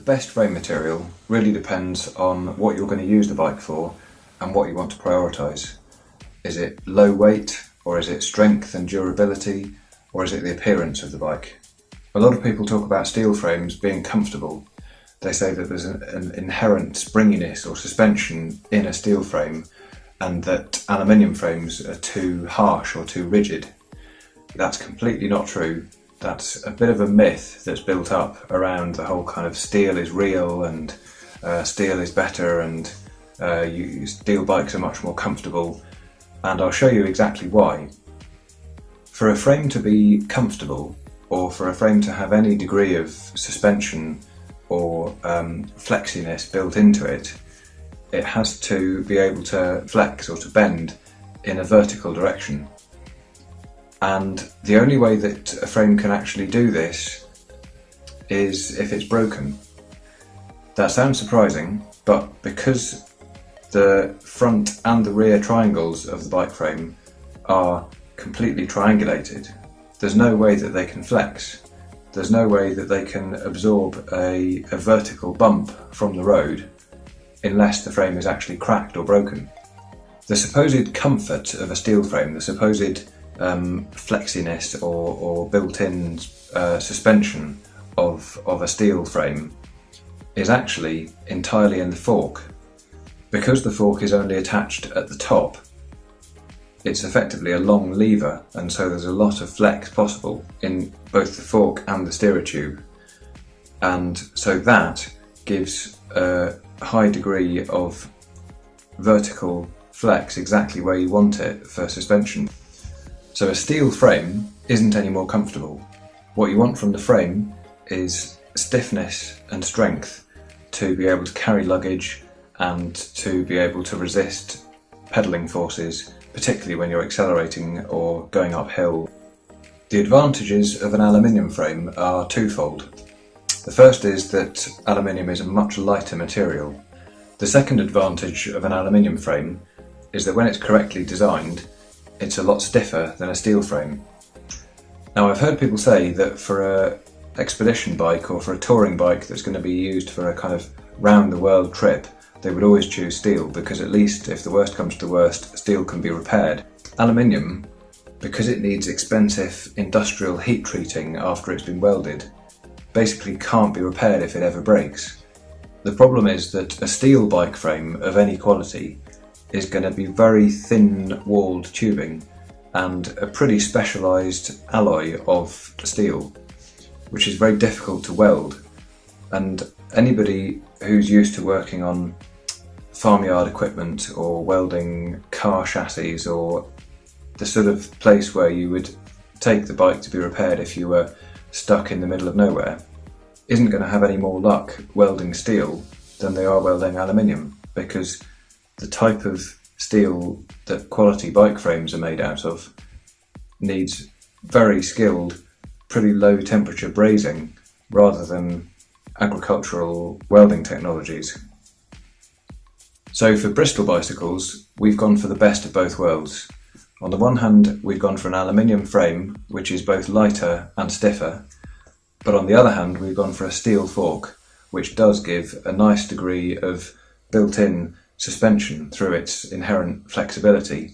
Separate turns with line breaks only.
best frame material really depends on what you're going to use the bike for and what you want to prioritise. Is it low weight, or is it strength and durability, or is it the appearance of the bike? A lot of people talk about steel frames being comfortable. They say that there's an inherent springiness or suspension in a steel frame and that aluminium frames are too harsh or too rigid. That's completely not true. That's a bit of a myth that's built up around the whole kind of steel is real and steel is better and steel bikes are much more comfortable, and I'll show you exactly why. For a frame to be comfortable, or for a frame to have any degree of suspension or flexiness built into it, it has to be able to flex or to bend in a vertical direction. And the only way that a frame can actually do this is if it's broken. That sounds surprising, but because the front and the rear triangles of the bike frame are completely triangulated, there's no way that they can flex. There's no way that they can absorb a vertical bump from the road unless the frame is actually cracked or broken. The supposed comfort of a steel frame, the supposed flexiness or built-in suspension of a steel frame is actually entirely in the fork. Because the fork is only attached at the top, it's effectively a long lever, and so there's a lot of flex possible in both the fork and the steerer tube, and so that gives a high degree of vertical flex exactly where you want it for suspension. So a steel frame isn't any more comfortable. What you want from the frame is stiffness and strength to be able to carry luggage and to be able to resist pedalling forces, particularly when you're accelerating or going uphill. The advantages of an aluminium frame are twofold. The first is that aluminium is a much lighter material. The second advantage of an aluminium frame is that when it's correctly designed, it's a lot stiffer than a steel frame. Now, I've heard people say that for an expedition bike or for a touring bike that's going to be used for a kind of round the world trip, they would always choose steel because at least if the worst comes to the worst, steel can be repaired. Aluminium, because it needs expensive industrial heat treating after it's been welded, basically can't be repaired if it ever breaks. The problem is that a steel bike frame of any quality is going to be very thin-walled tubing and a pretty specialised alloy of steel, which is very difficult to weld. And anybody who's used to working on farmyard equipment or welding car chassis, or the sort of place where you would take the bike to be repaired if you were stuck in the middle of nowhere, isn't going to have any more luck welding steel than they are welding aluminium, because the type of steel that quality bike frames are made out of needs very skilled, pretty low temperature brazing rather than agricultural welding technologies. So for Bristol bicycles, we've gone for the best of both worlds. On the one hand, we've gone for an aluminium frame, which is both lighter and stiffer, but on the other hand, we've gone for a steel fork, which does give a nice degree of built-in suspension through its inherent flexibility.